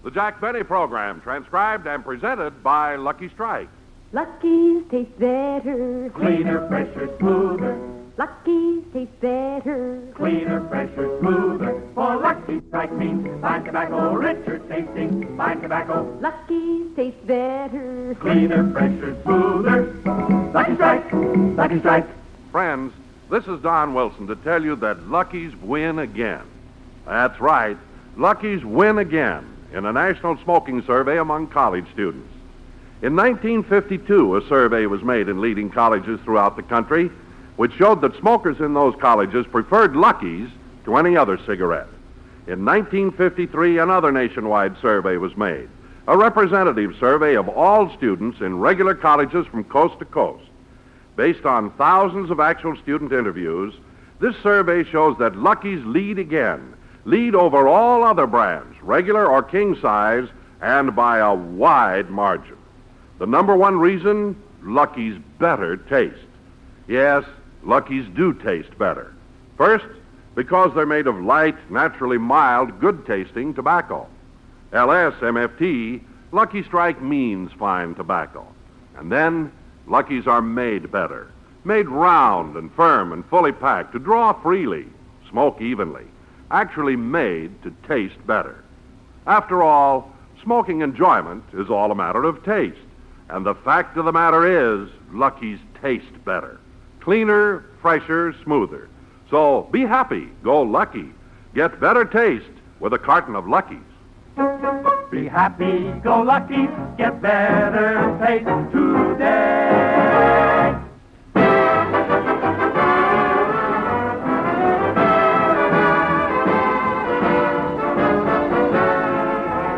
The Jack Benny Program, transcribed and presented by Lucky Strike. Lucky's taste better. Cleaner, fresher, smoother. Lucky's taste better. Cleaner, fresher, smoother. For Lucky Strike means fine tobacco, richer tasting, fine tobacco. Lucky's taste better. Cleaner, fresher, smoother. Lucky Strike, Lucky Strike. Friends, this is Don Wilson to tell you that Lucky's win again. That's right, Lucky's win again in a national smoking survey among college students. In 1952, a survey was made in leading colleges throughout the country, which showed that smokers in those colleges preferred Lucky's to any other cigarette. In 1953, another nationwide survey was made, a representative survey of all students in regular colleges from coast to coast. Based on thousands of actual student interviews, this survey shows that Lucky's lead over all other brands, regular or king size, and by a wide margin. The number one reason, Lucky's better taste. Yes, Lucky's do taste better. First, because they're made of light, naturally mild, good-tasting tobacco. LSMFT, Lucky Strike means fine tobacco. And then, Lucky's are made better, made round and firm and fully packed to draw freely, smoke evenly, actually made to taste better. After all, smoking enjoyment is all a matter of taste. And the fact of the matter is, Lucky's taste better. Cleaner, fresher, smoother. So be happy, go Lucky. Get better taste with a carton of Lucky's. Be happy, go Lucky, get better taste today.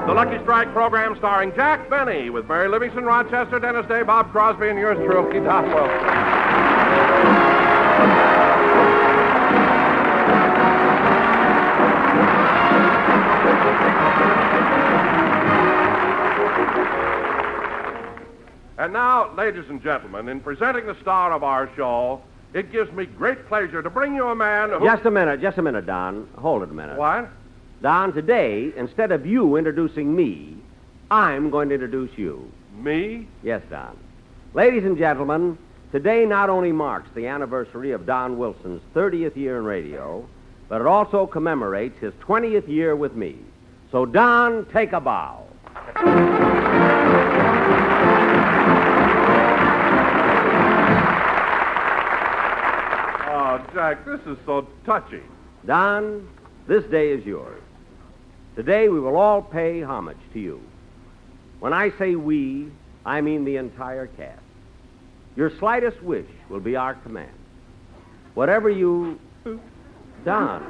The Lucky Strike program starring Jack Benny with Mary Livingstone, Rochester, Dennis Day, Bob Crosby, and yours truly, Don Wilson. And now, ladies and gentlemen, in presenting the star of our show, it gives me great pleasure to bring you a man who... Just a minute, Don. Hold it a minute. What? Don, today, instead of you introducing me, I'm going to introduce you. Me? Yes, Don. Ladies and gentlemen, today not only marks the anniversary of Don Wilson's 30th year in radio, but it also commemorates his 20th year with me. So, Don, take a bow. Oh, Jack, this is so touching. Don, this day is yours. Today we will all pay homage to you. When I say we, I mean the entire cast. Your slightest wish will be our command. Whatever you... Don,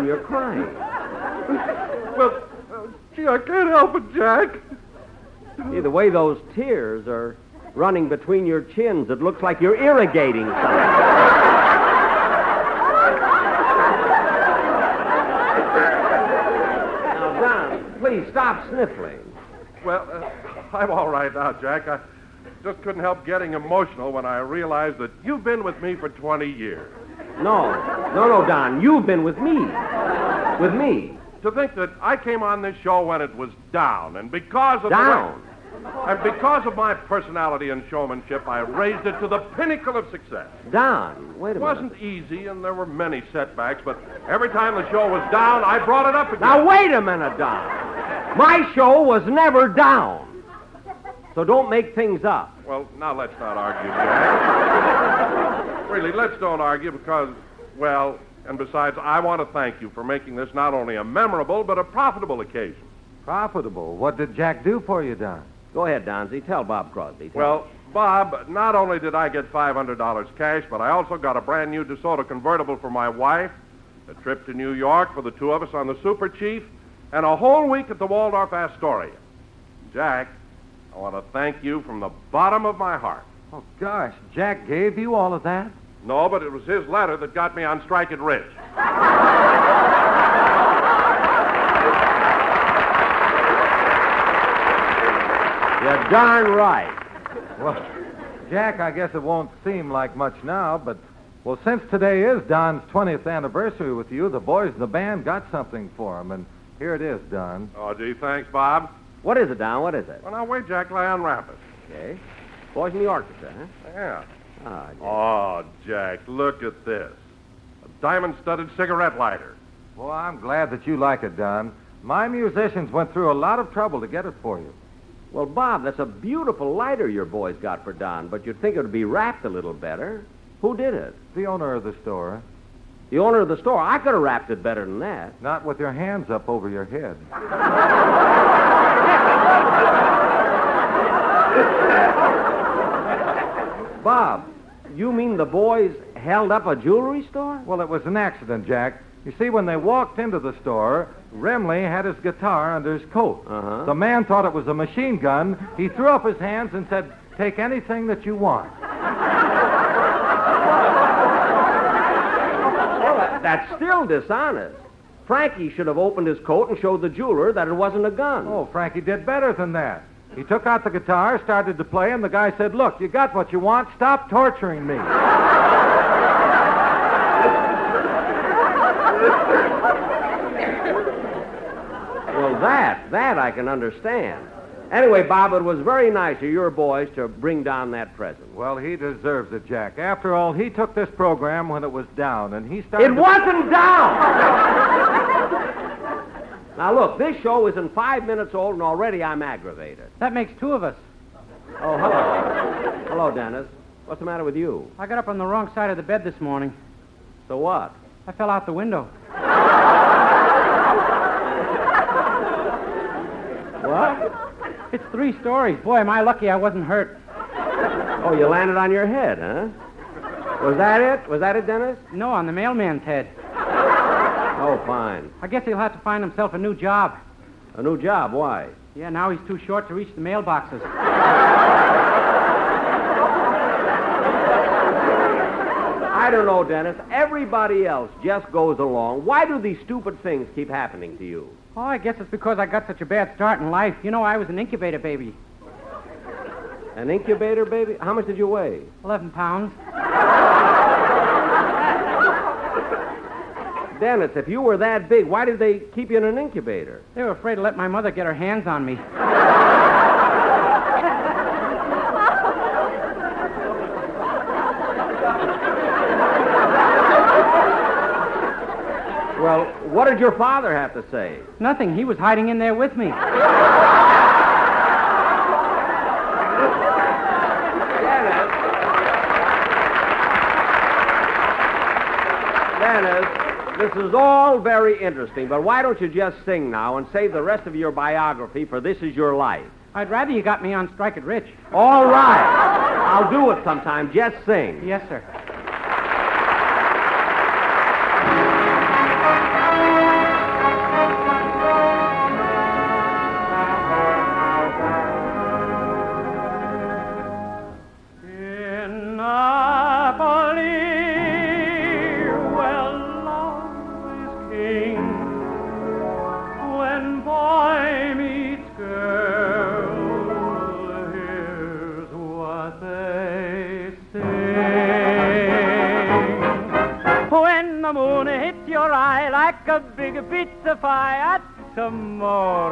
you're crying. Well, gee, I can't help it, Jack. See, the way those tears are running between your chins, it looks like you're irrigating something. Please stop sniffling. Well, I'm all right now, Jack. I just couldn't help getting emotional when I realized that you've been with me for 20 years. No, Don. You've been with me. With me. To think that I came on this show when it was down, and because of because of my personality and showmanship, I raised it to the pinnacle of success. Don, wait a minute. It wasn't easy, and there were many setbacks, but every time the show was down, I brought it up again. Now, wait a minute, Don. My show was never down. So don't make things up. Well, now let's not argue, Jack. Really, let's don't argue because, well, and besides, I want to thank you for making this not only a memorable, but a profitable occasion. Profitable? What did Jack do for you, Don? Go ahead, Donzie. Tell Bob Crosby. Well, Bob, not only did I get $500 cash, but I also got a brand new DeSoto convertible for my wife, a trip to New York for the two of us on the Super Chief, and a whole week at the Waldorf Astoria. Jack, I want to thank you from the bottom of my heart. Oh, gosh, Jack gave you all of that? No, but it was his letter that got me on strike at Ridge. You're darn right. Well, Jack, I guess it won't seem like much now, but, since today is Don's 20th anniversary with you, the boys in the band got something for him, and Here it is, Don. Oh, gee, thanks, Bob. What is it, Don? What is it? Well, now, wait, Jack, lay unwrap it. Okay. Boys in the orchestra, huh? Yeah. Ah, Jack. Oh, Jack, look at this. A diamond-studded cigarette lighter. Well, I'm glad that you like it, Don. My musicians went through a lot of trouble to get it for you. Well, Bob, that's a beautiful lighter your boys got for Don, but you'd think it would be wrapped a little better. Who did it? The owner of the store. The owner of the store. I could have wrapped it better than that. Not with your hands up over your head. Bob, you mean the boys held up a jewelry store? Well, it was an accident, Jack. You see, when they walked into the store, Remley had his guitar under his coat. Uh-huh. The man thought it was a machine gun. He threw up his hands and said, "Take anything that you want." Well, that's still dishonest. Frankie should have opened his coat and showed the jeweler that it wasn't a gun. Oh, Frankie did better than that. He took out the guitar, started to play, and the guy said, "Look, you got what you want. Stop torturing me." Well, that I can understand. Anyway, Bob, it was very nice of your boys to bring down that present. Well, he deserves it, Jack. After all, he took this program when it was down, and he started... It wasn't down! Now, look, this show isn't 5 minutes old, and already I'm aggravated. That makes two of us. Oh, hello. Hello, Dennis. What's the matter with you? I got up on the wrong side of the bed this morning. So what? I fell out the window. What? It's 3 stories. Boy, am I lucky I wasn't hurt. Oh, you landed on your head, huh? Was that it? Was that it, Dennis? No, on the mailman's head. Oh, fine. I guess he'll have to find himself a new job. A new job? Why? Yeah, now he's too short to reach the mailboxes. I don't know, Dennis. Everybody else just goes along. Why do these stupid things keep happening to you? Oh, I guess it's because I got such a bad start in life. You know, I was an incubator baby. An incubator baby? How much did you weigh? 11 pounds. Dennis, if you were that big, why did they keep you in an incubator? They were afraid to let my mother get her hands on me. Well, what did your father have to say? Nothing. He was hiding in there with me. Dennis, this is all very interesting, but why don't you just sing now and save the rest of your biography for This Is Your Life? I'd rather you got me on Strike It Rich. All right. I'll do it sometime. Just sing. Yes, sir. Like a big pizza pie, amore.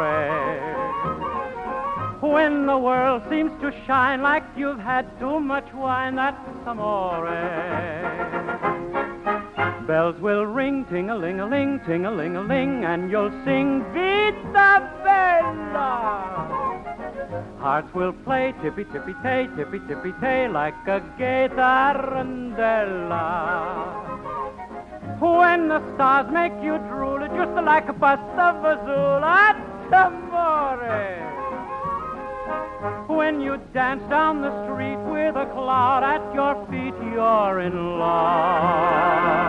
When the world seems to shine like you've had too much wine, that's amore. Bells will ring, ting-a-ling-a-ling, ting-a-ling-a-ling, and you'll sing Vita Bella. Hearts will play tippy-tippy-tay, tippy-tippy-tay, like a gay tarantella. When the stars make you drool, just like a pasta fazool, amore. When you dance down the street with a cloud at your feet, you're in love.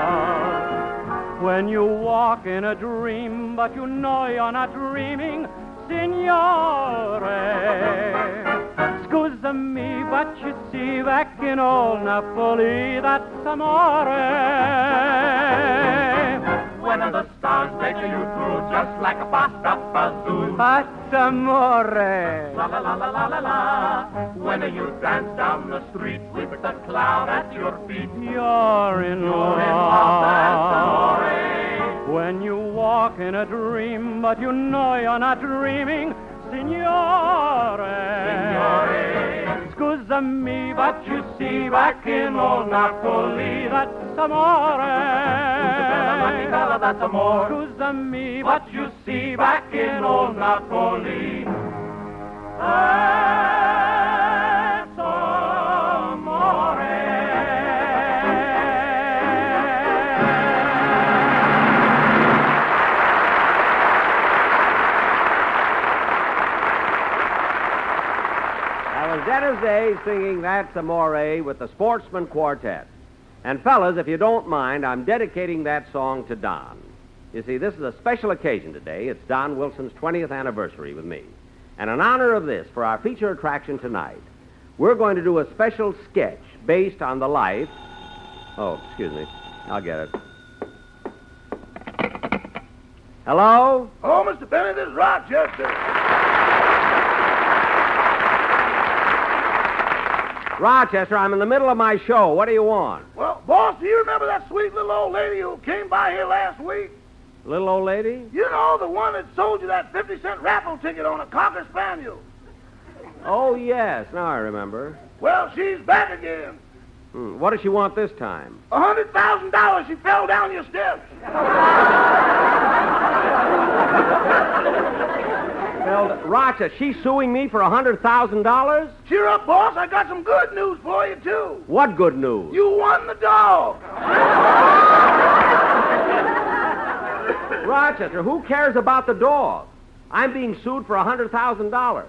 When you walk in a dream, but you know you're not dreaming, signore. Scusa me, but you see, back in old Napoli, that's amore. When the stars take you through just like a pasta fazool, That's amore. la la la la la la la. When you dance down the street with the cloud at your feet, You're in you're in love, that's amore. When you walk in a dream, but you know you're not dreaming, signore. Signore. Scusa me, but you see, back in old Napoli, that's amore. Bella, that's amore. Scusa me, But you see, back in old Napoli, that's amore. That was Dennis Day singing That's Amore with the Sportsman Quartet. And fellas, if you don't mind, I'm dedicating that song to Don. You see, this is a special occasion today. It's Don Wilson's 20th anniversary with me. And in honor of this, for our feature attraction tonight, we're going to do a special sketch based on the life... Oh, excuse me. I'll get it. Hello? Oh, Mr. Benny, this is Rochester. Rochester, I'm in the middle of my show. What do you want? Well, boss, do you remember that sweet little old lady who came by here last week? Little old lady? You know, the one that sold you that 50-cent raffle ticket on a Cocker Spaniel. Oh, yes. Now I remember. Well, she's back again. What does she want this time? $100,000. She fell down your steps. Well, Rochester, she's suing me for $100,000? Cheer up, boss. I got some good news for you, too. What good news? You won the dog. Rochester, who cares about the dog? I'm being sued for $100,000.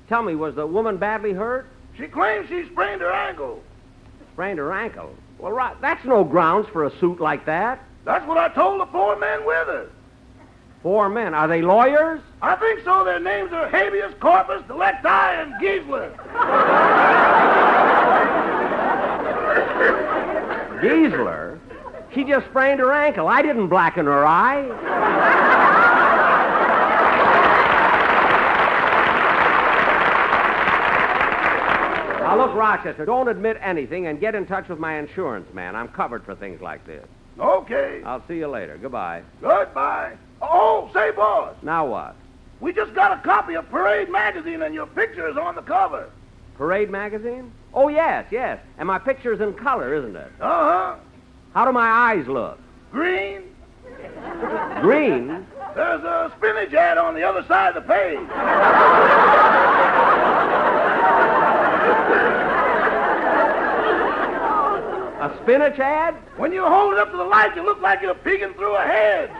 Tell me, was the woman badly hurt? She claims she sprained her ankle. Sprained her ankle? Well, that's no grounds for a suit like that. That's what I told the 4 men with her. 4 men. Are they lawyers? I think so. Their names are Habeas Corpus, Delecti, and Giesler. Giesler? She just sprained her ankle. I didn't blacken her eye. Now, look, Rochester, don't admit anything and get in touch with my insurance man. I'm covered for things like this. Okay. I'll see you later. Goodbye. Goodbye. Oh, say, boss, Now what? we just got a copy of Parade magazine, and your picture is on the cover. Parade magazine? Oh, yes, yes. And my picture's in color, isn't it? Uh-huh. How do my eyes look? Green. Green? There's a spinach ad on the other side of the page. A spinach ad? When you hold it up to the light, you look like you're peeking through a hedge.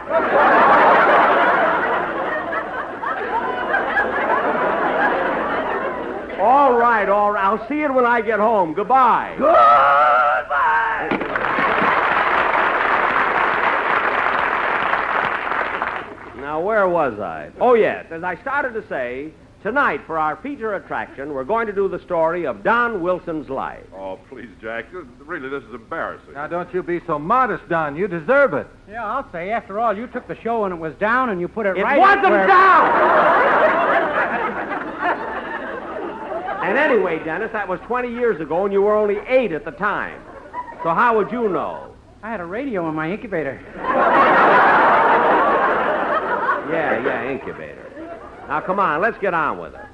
All right, all right. I'll see it when I get home. Goodbye. Goodbye. Now, where was I? Oh, yes. As I started to say, tonight, for our feature attraction, we're going to do the story of Don Wilson's life. Oh, please, Jack. Really, this is embarrassing. Now, don't you be so modest, Don. You deserve it. Yeah, I'll say, after all, you took the show when it was down and you put it It right wasn't where... down! And anyway, Dennis, that was 20 years ago, and you were only 8 at the time. So how would you know? I had a radio in my incubator. Yeah, incubator. Now, come on, let's get on with it.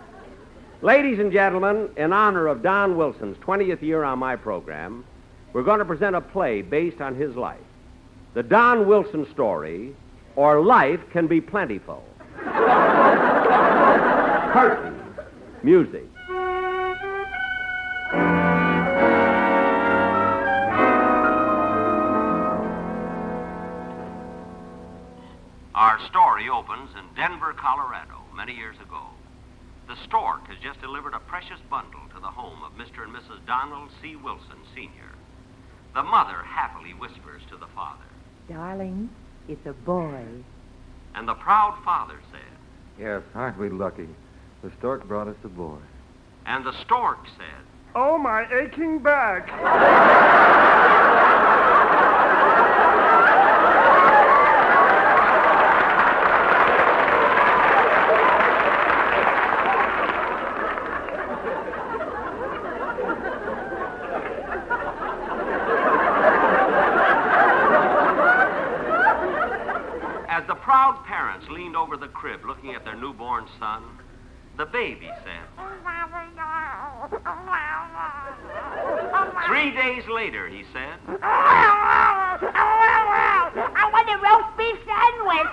Ladies and gentlemen, in honor of Don Wilson's 20th year on my program, we're going to present a play based on his life. The Don Wilson story, or Life Can Be Plentiful. Curtain. Music. Our story opens in Denver, Colorado, many years ago. The stork has just delivered a precious bundle to the home of Mr. and Mrs. Donald C. Wilson, Sr. The mother happily whispers to the father. Darling, it's a boy. And the proud father said. Yes, aren't we lucky? The stork brought us a boy. And the stork said. Oh, my aching back. As the proud newborn son. The baby said. 3 days later, he said. I want a roast beef sandwich.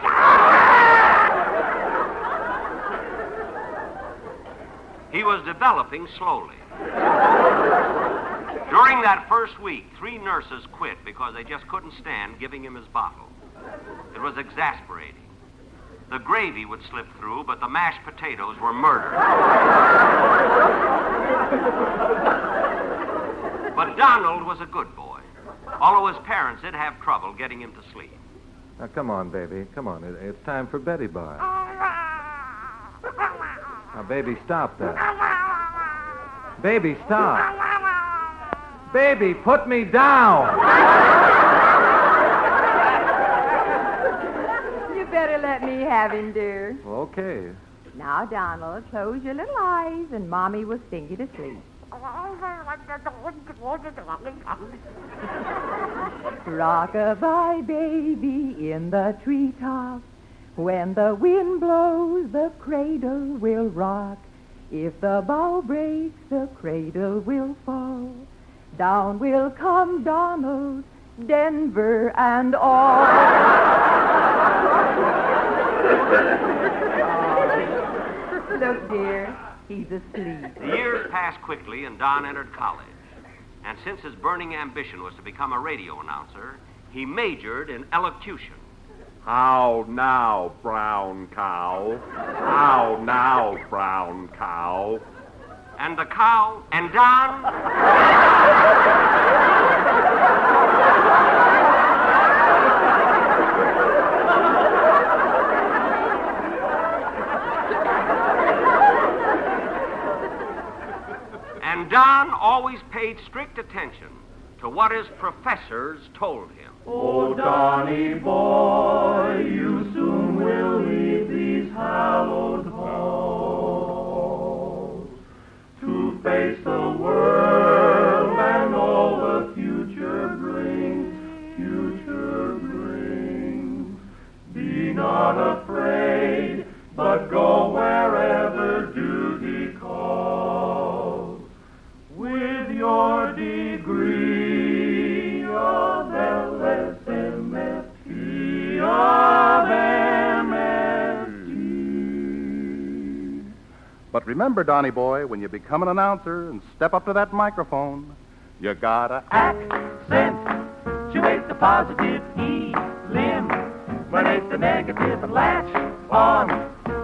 He was developing slowly. During that first week, 3 nurses quit because they just couldn't stand giving him his bottle. It was exasperating. The gravy would slip through, but the mashed potatoes were murder. But Donald was a good boy, although his parents did have trouble getting him to sleep. Now, come on, baby. Come on. It's time for Betty Bar. Now, baby, stop that. Baby, stop. Baby, put me down. You better let me have him, dear. Okay. Now, Donald, close your little eyes and Mommy will sing you to sleep. Rock-a-bye, baby, in the treetops. When the wind blows, the cradle will rock. If the bough breaks, the cradle will fall. Down will come Donald, Denver and all. Look, dear, he's asleep. The years passed quickly, and Don entered college. And since his burning ambition was to become a radio announcer, he majored in elocution. How now, brown cow? How now, brown cow? And the cow and Don... And Don always paid strict attention to what his professors told him. Oh, Donny boy, you soon will leave these hallowed halls to face the world and all the future brings, Be not afraid, but go wherever duty calls. With your degree of LSMFT, of MST. But remember, Donny boy, when you become an announcer and step up to that microphone, you gotta Accentuate the positive eliminate the negative and latch on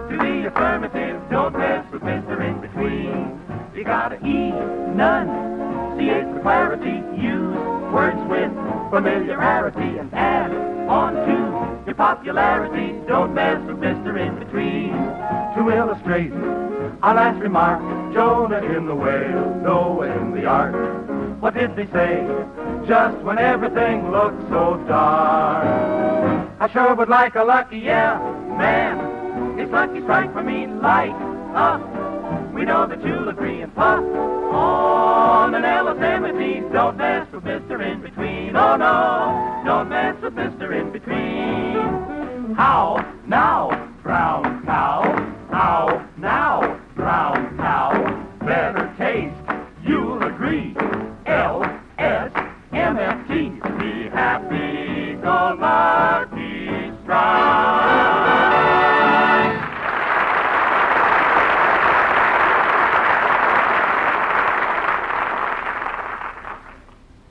to the affirmative. Don't mess with Mr. In-Between. You gotta enunciate with clarity. Use words with familiarity and add on to your popularity. Don't mess with Mr. In-Between. To illustrate our last remark, Jonah in the whale, Noah in the ark. What did they say? Just when everything looked so dark. I sure would like a lucky, yeah, man. It's lucky strike for me, light up. We know that you'll agree and puff on an LSMT. Don't mess with Mr. In-Between. Oh no, don't mess with Mr. In-Between. How now, brown cow? How now, brown cow? Better taste, you'll agree. LSMFT. Be happy, go lucky strike.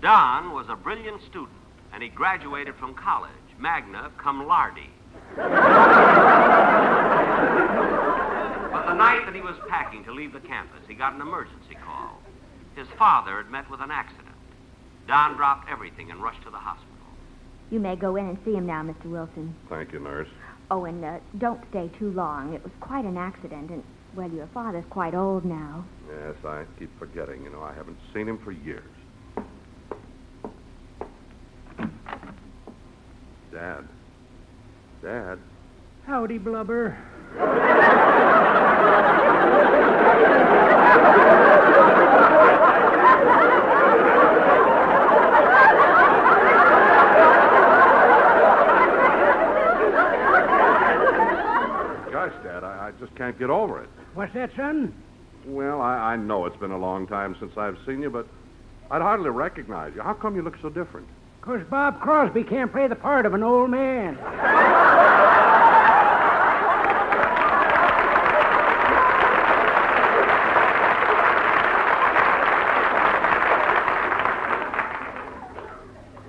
Don was a brilliant student, and he graduated from college, magna cum laude. But the night that he was packing to leave the campus, he got an emergency call. His father had met with an accident. Don dropped everything and rushed to the hospital. You may go in and see him now, Mr. Wilson. Thank you, nurse. Oh, and don't stay too long. It was quite an accident, and, well, your father's quite old now. Yes, I keep forgetting. You know, I haven't seen him for years. Dad. Dad. Howdy, Blubber. Gosh, Dad, I just can't get over it. What's that, son? Well, I know it's been a long time since I've seen you, but I'd hardly recognize you. How come you look so different? 'Cause Bob Crosby can't play the part of an old man.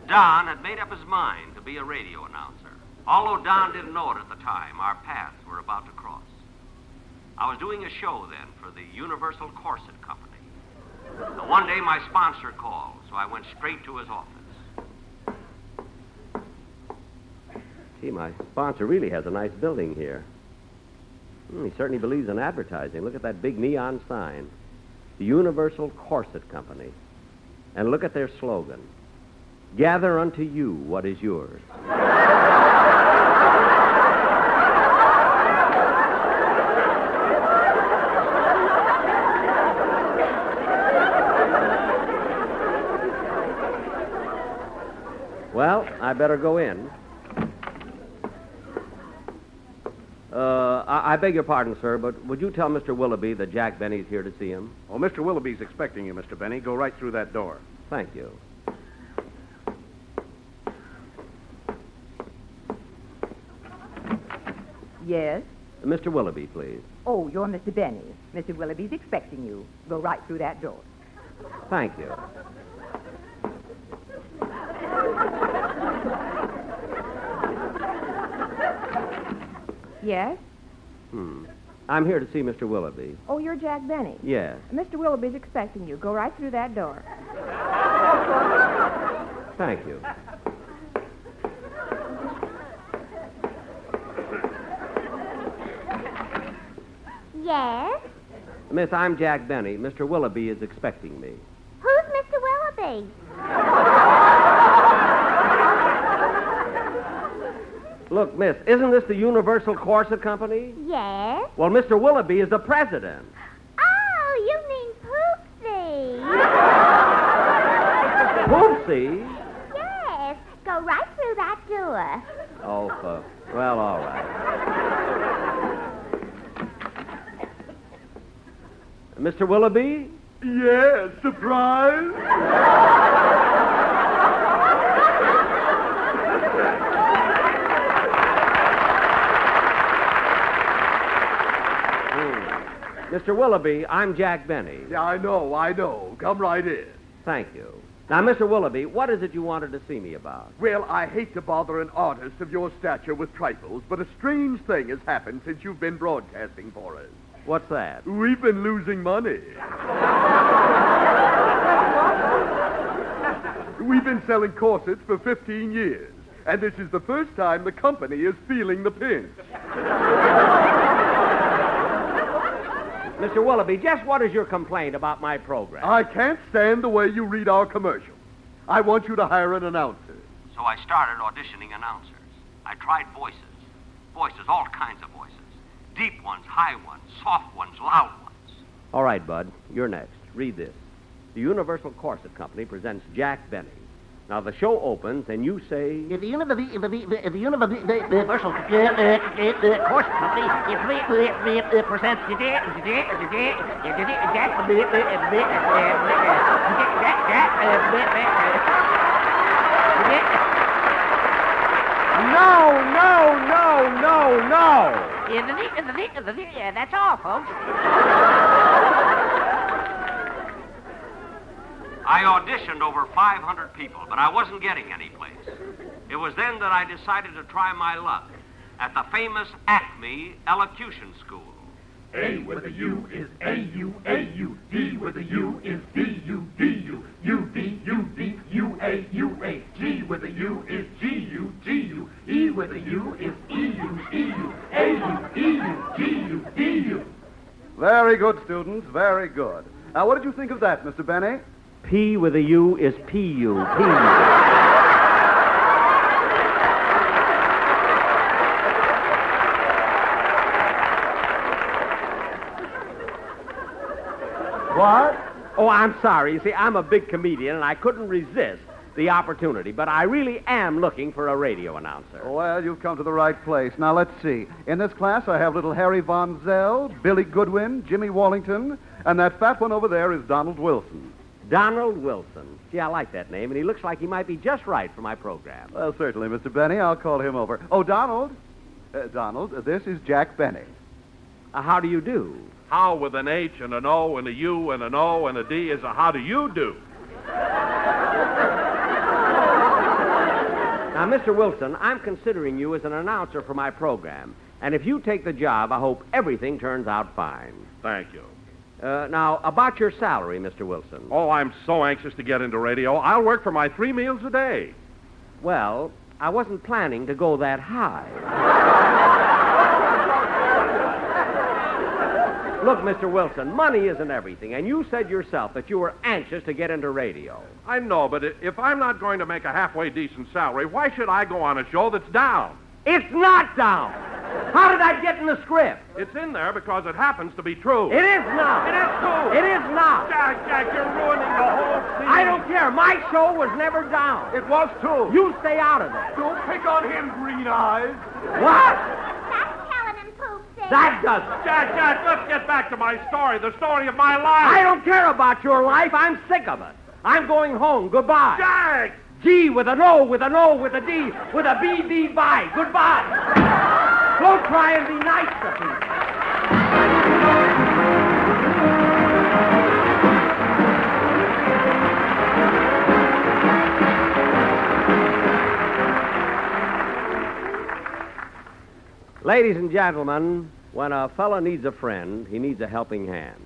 Don had made up his mind to be a radio announcer. Although Don didn't know it at the time, our paths were about to cross. I was doing a show then for the Universal Corset Company. And one day my sponsor called, so I went straight to his office. Gee, my sponsor really has a nice building here. He certainly believes in advertising. Look at that big neon sign. The Universal Corset Company. And look at their slogan. Gather unto you what is yours. Well, I better go in. I beg your pardon, sir, but would you tell Mr. Willoughby that Jack Benny's here to see him? Oh, Mr. Willoughby's expecting you, Mr. Benny. Go right through that door. Thank you. Yes? Mr. Willoughby, please. Oh, you're Mr. Benny. Mr. Willoughby's expecting you. Go right through that door. Thank you. Yes? I'm here to see Mr. Willoughby. Oh, you're Jack Benny. Yes. Mr. Willoughby's expecting you. Go right through that door. Thank you. Yes? Miss, I'm Jack Benny. Mr. Willoughby is expecting me. Who's Mr. Willoughby? Look, miss, isn't this the Universal Corset Company? Yes? Well, Mr. Willoughby is the president. Oh, you mean Poopsie. Poopsie? Yes. Go right through that door. Oh, well, all right. Mr. Willoughby? Yes, surprise. Mr. Willoughby, I'm Jack Benny. Yeah, I know. Come right in. Thank you. Now, Mr. Willoughby, what is it you wanted to see me about? Well, I hate to bother an artist of your stature with trifles, but a strange thing has happened since you've been broadcasting for us. What's that? We've been losing money. We've been selling corsets for 15 years, and this is the first time the company is feeling the pinch. Mr. Willoughby, just what is your complaint about my program? I can't stand the way you read our commercials. I want you to hire an announcer. So I started auditioning announcers. I tried voices. Voices, all kinds of voices. Deep ones, high ones, soft ones, loud ones. All right, Bud, you're next. Read this. The Universal Corset Company presents Jack Benny. Now, the show opens, and you say... The Universal Corset Company presents No. That's all, folks. I auditioned over 500 people, but I wasn't getting any place. It was then that I decided to try my luck at the famous Acme Elocution School. A with a U is A-U, A-U. D with a U is D-U, D-U. U-D, U-D, U-A, U-A. G with a U is G-U, G-U. E with a U is E-U, E-U. A-U, E-U, G-U, D-U. Very good, students. Very good. Now, what did you think of that, Mr. Benny? P with a U is P-U, P-U. What? Oh, I'm sorry. You see, I'm a big comedian, and I couldn't resist. the opportunity, but I really am looking for a radio announcer. Well, you've come to the right place. Now, let's see. In this class, I have little Harry Von Zell, Billy Goodwin, Jimmy Wallington, and that fat one over there is Donald Wilson. Donald Wilson. Gee, I like that name, and he looks like he might be just right for my program. Well, certainly, Mr. Benny. I'll call him over. Oh, Donald. Donald, this is Jack Benny. How do you do? How with an H and an O and a U and an O and a D is a how do you do? Now, Mr. Wilson, I'm considering you as an announcer for my program. And if you take the job, I hope everything turns out fine. Thank you. Now, about your salary, Mr. Wilson. Oh, I'm so anxious to get into radio. I'll work for my 3 meals a day. Well, I wasn't planning to go that high. Look, Mr. Wilson, money isn't everything, and you said yourself that you were anxious to get into radio. I know, but if I'm not going to make a halfway decent salary, why should I go on a show that's down? It's not down. How did that get in the script? It's in there because it happens to be true. It is not. It is true. It is not. Jack, you're ruining the whole scene. I don't care. My show was never down. It was, too. You stay out of it. Don't pick on him, Green Eyes. What? That's telling him, Poopsie. That doesn't. Jack, let's get back to my story, the story of my life. I don't care about your life. I'm sick of it. I'm going home. Goodbye. Jack! G with an O, with an O, with a D, with a B, B, bye. Goodbye. Don't try and be nice to people. Ladies and gentlemen, when a fella needs a friend, he needs a helping hand.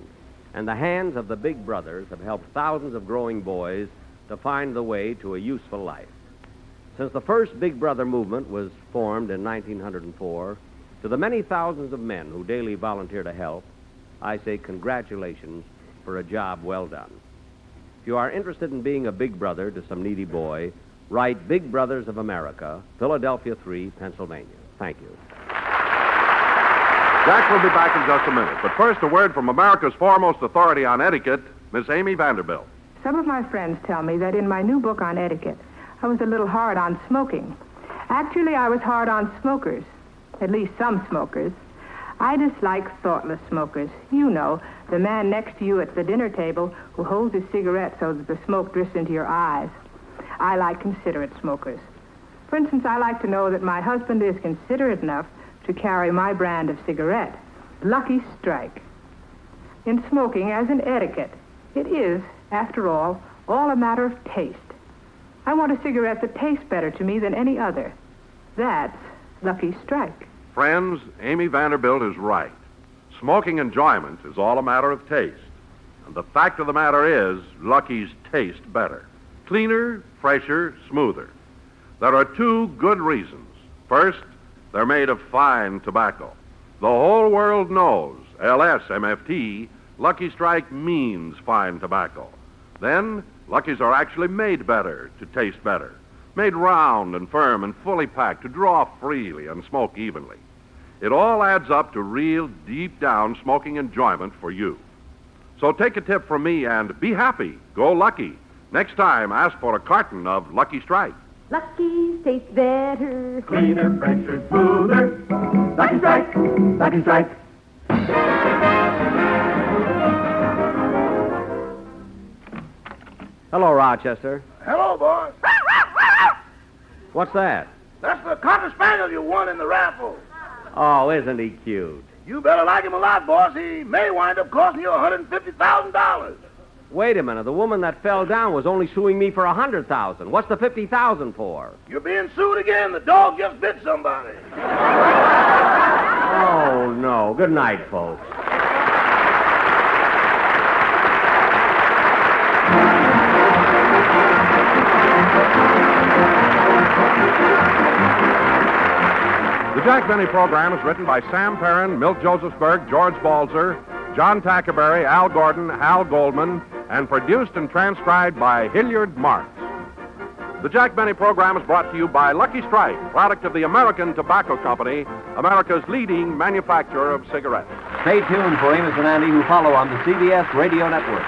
And the hands of the Big Brothers have helped thousands of growing boys to find the way to a useful life. Since the first Big Brother movement was formed in 1904, to the many thousands of men who daily volunteer to help, I say congratulations for a job well done. If you are interested in being a Big Brother to some needy boy, write Big Brothers of America, Philadelphia 3, Pennsylvania. Thank you. Jack will be back in just a minute, but first a word from America's foremost authority on etiquette, Miss Amy Vanderbilt. Some of my friends tell me that in my new book on etiquette, I was a little hard on smoking. Actually, I was hard on smokers, at least some smokers. I dislike thoughtless smokers. You know, the man next to you at the dinner table who holds his cigarette so that the smoke drifts into your eyes. I like considerate smokers. For instance, I like to know that my husband is considerate enough to carry my brand of cigarette, Lucky Strike. In smoking, as in etiquette, it is, after all a matter of taste. I want a cigarette that tastes better to me than any other. That's Lucky Strike. Friends, Amy Vanderbilt is right. Smoking enjoyment is all a matter of taste. And the fact of the matter is, Lucky's taste better. Cleaner, fresher, smoother. There are 2 good reasons. First, they're made of fine tobacco. The whole world knows, LSMFT, Lucky Strike means fine tobacco. Then, Luckies are actually made better to taste better. Made round and firm and fully packed to draw freely and smoke evenly. It all adds up to real deep-down smoking enjoyment for you. So take a tip from me and be happy. Go Lucky. Next time, ask for a carton of Lucky Strike. Lucky's taste better. Cleaner, fresher, smoother. Lucky Strike, Lucky Strike. Hello, Rochester. Hello, boys. What's that? That's the Cocker Spaniel you won in the raffle. Oh, isn't he cute? You better like him a lot, boss. He may wind up costing you $150,000. Wait a minute. The woman that fell down was only suing me for $100,000. What's the $50,000 for? You're being sued again. The dog just bit somebody. Oh, no. Good night, folks. The Jack Benny program is written by Sam Perrin, Milt Josephsberg, George Balzer, John Tackerberry, Al Gordon, Hal Goldman, and produced and transcribed by Hilliard Marks. The Jack Benny program is brought to you by Lucky Strike, product of the American Tobacco Company, America's leading manufacturer of cigarettes. Stay tuned for Amos and Andy, who follow on the CBS Radio Network.